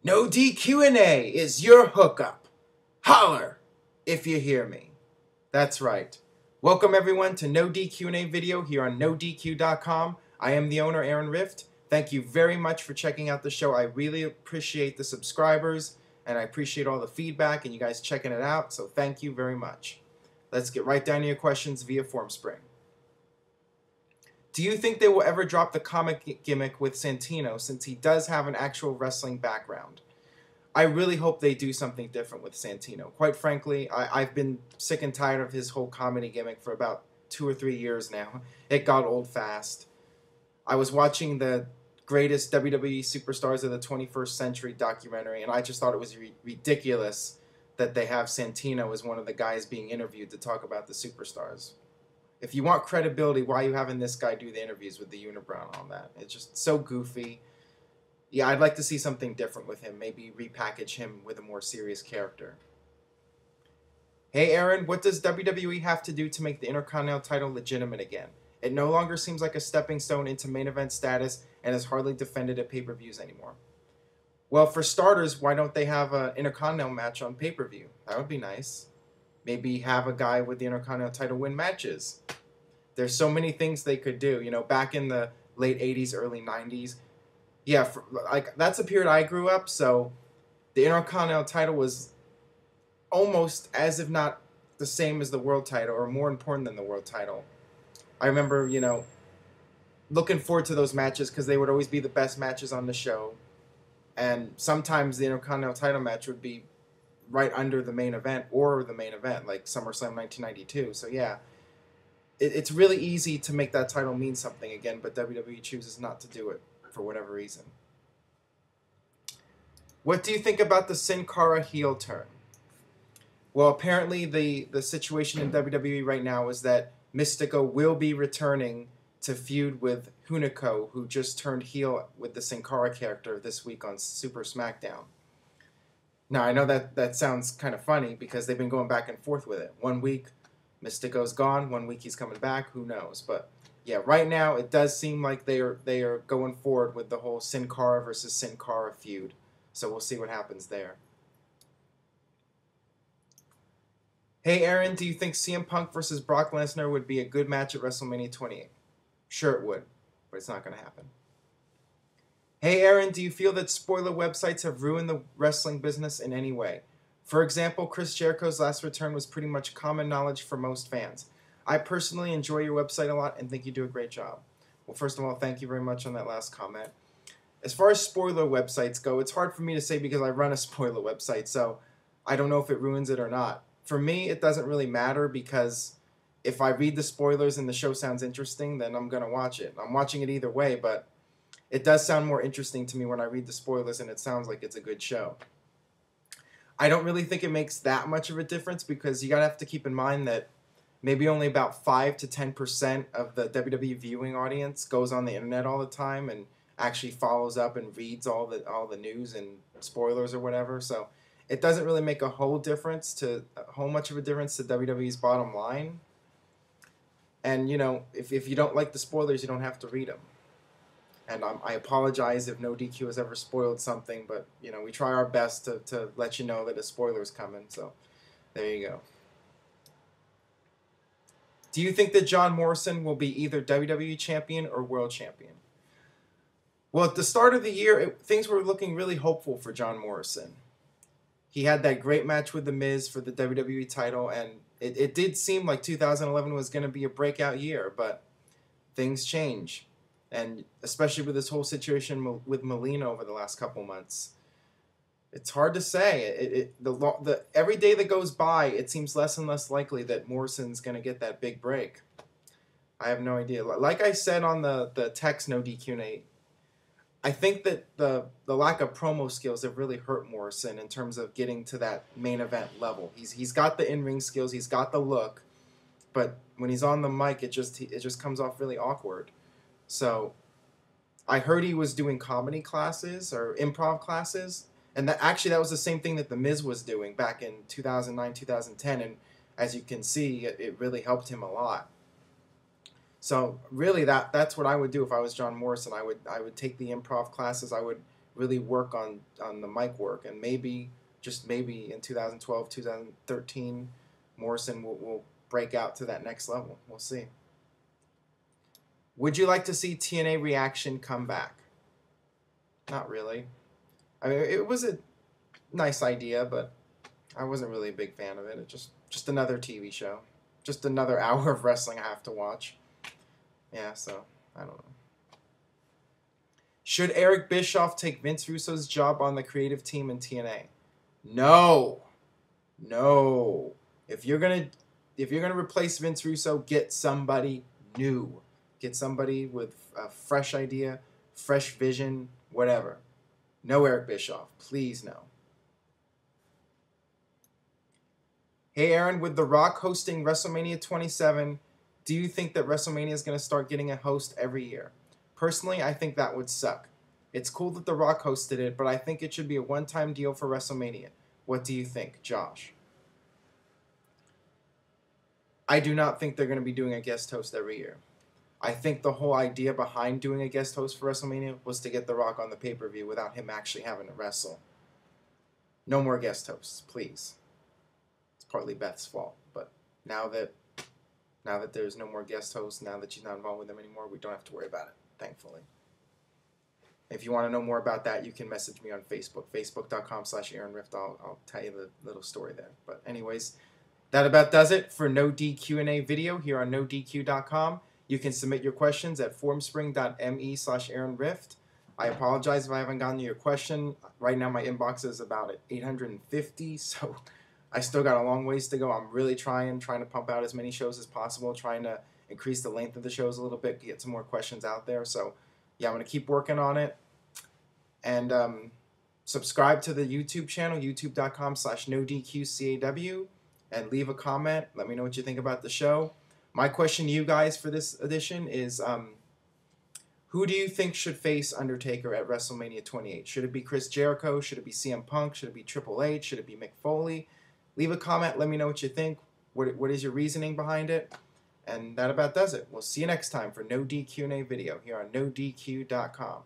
No DQ&A is your hookup. Holler if you hear me. That's right. Welcome everyone to No DQ&A video here on NoDQ.com. I am the owner, Aaron Rift. Thank you very much for checking out the show. I really appreciate the subscribers and I appreciate all the feedback and you guys checking it out. So thank you very much. Let's get right down to your questions via FormSpring. Do you think they will ever drop the comic gimmick with Santino since he does have an actual wrestling background? I really hope they do something different with Santino. Quite frankly, I've been sick and tired of his whole comedy gimmick for about 2 or 3 years now. It got old fast. I was watching the Greatest WWE Superstars of the 21st Century documentary, and I just thought it was ridiculous that they have Santino as one of the guys being interviewed to talk about the superstars. If you want credibility, why are you having this guy do the interviews with the unibrow on that? It's just so goofy. Yeah, I'd like to see something different with him. Maybe repackage him with a more serious character. Hey Aaron, what does WWE have to do to make the Intercontinental title legitimate again? It no longer seems like a stepping stone into main event status and is hardly defended at pay-per-views anymore. Well, for starters, why don't they have an Intercontinental match on pay-per-view? That would be nice. Maybe have a guy with the Intercontinental title win matches. There's so many things they could do. You know, back in the late 80s, early 90s, yeah, that's a period I grew up, so the Intercontinental title was almost as if not the same as the world title or more important than the world title. I remember, you know, looking forward to those matches because they would always be the best matches on the show. And sometimes the Intercontinental title match would be right under the main event or the main event, like SummerSlam 1992. So yeah, it's really easy to make that title mean something again, but WWE chooses not to do it for whatever reason. What do you think about the Sin Cara heel turn? Well, apparently the situation in WWE right now is that Mystico will be returning to feud with Hunico, who just turned heel with the Sin Cara character this week on Super SmackDown. Now, I know that sounds kind of funny because they've been going back and forth with it. 1 week, Mystico's gone. 1 week, he's coming back. Who knows? But yeah, right now, it does seem like they are going forward with the whole Sin Cara versus Sin Cara feud. So we'll see what happens there. Hey, Aaron, do you think CM Punk versus Brock Lesnar would be a good match at WrestleMania 28? Sure it would, but it's not going to happen. Hey Aaron, do you feel that spoiler websites have ruined the wrestling business in any way? For example, Chris Jericho's last return was pretty much common knowledge for most fans. I personally enjoy your website a lot and think you do a great job. Well, first of all, thank you very much on that last comment. As far as spoiler websites go, it's hard for me to say because I run a spoiler website, so I don't know if it ruins it or not. For me, it doesn't really matter because if I read the spoilers and the show sounds interesting, then I'm going to watch it. I'm watching it either way, but it does sound more interesting to me when I read the spoilers and it sounds like it's a good show. I don't really think it makes that much of a difference because you gotta have to keep in mind that maybe only about 5 to 10% of the WWE viewing audience goes on the internet all the time and actually follows up and reads all the news and spoilers or whatever. So it doesn't really make a whole much of a difference to WWE's bottom line. And you know, if you don't like the spoilers, you don't have to read them. And I apologize if No DQ has ever spoiled something, but you know we try our best to let you know that a spoiler is coming. So there you go. Do you think that John Morrison will be either WWE champion or world champion? Well, at the start of the year, things were looking really hopeful for John Morrison. He had that great match with The Miz for the WWE title, and it did seem like 2011 was going to be a breakout year, but things change. And especially with this whole situation with Melina over the last couple months, it's hard to say. Every day that goes by, it seems less and less likely that Morrison's going to get that big break. I have no idea. Like I said on the text No DQ&A, I think that the lack of promo skills have really hurt Morrison in terms of getting to that main event level. He's got the in-ring skills, he's got the look, but when he's on the mic, it just comes off really awkward. So I heard he was doing comedy classes or improv classes, and that was the same thing that The Miz was doing back in 2009, 2010, and as you can see, it really helped him a lot. So really that's what I would do if I was John Morrison. I would take the improv classes. I would really work on the mic work, and maybe, just maybe, in 2012, 2013, Morrison will break out to that next level. We'll see. Would you like to see TNA Reaction come back? Not really. I mean, it was a nice idea, but I wasn't really a big fan of it. It's just another TV show. Just another hour of wrestling I have to watch. Yeah, so, I don't know. Should Eric Bischoff take Vince Russo's job on the creative team in TNA? No. No. If you're gonna replace Vince Russo, get somebody new. Get somebody with a fresh idea, fresh vision, whatever. No Eric Bischoff. Please no. Hey Aaron, with The Rock hosting WrestleMania 27, do you think that WrestleMania is going to start getting a host every year? Personally, I think that would suck. It's cool that The Rock hosted it, but I think it should be a one-time deal for WrestleMania. What do you think, Josh? I do not think they're going to be doing a guest host every year. I think the whole idea behind doing a guest host for WrestleMania was to get The Rock on the pay-per-view without him actually having to wrestle. No more guest hosts, please. It's partly Beth's fault, but now that there's no more guest hosts, now that she's not involved with them anymore, we don't have to worry about it, thankfully. If you want to know more about that, you can message me on Facebook, facebook.com/AaronRift. I'll tell you the little story there. But anyways, that about does it for NoDQ&A video here on NoDQ.com. You can submit your questions at formspring.me/AaronRift. I apologize if I haven't gotten to your question. Right now my inbox is about at 850, so I still got a long ways to go. I'm really trying to pump out as many shows as possible, trying to increase the length of the shows a little bit, get some more questions out there. So yeah, I'm going to keep working on it. And subscribe to the YouTube channel, youtube.com/NoDQCAW, and leave a comment. Let me know what you think about the show. My question to you guys for this edition is, who do you think should face Undertaker at WrestleMania 28? Should it be Chris Jericho? Should it be CM Punk? Should it be Triple H? Should it be Mick Foley? Leave a comment. Let me know what you think. What is your reasoning behind it? And that about does it. We'll see you next time for NoDQ&A video here on NoDQ.com.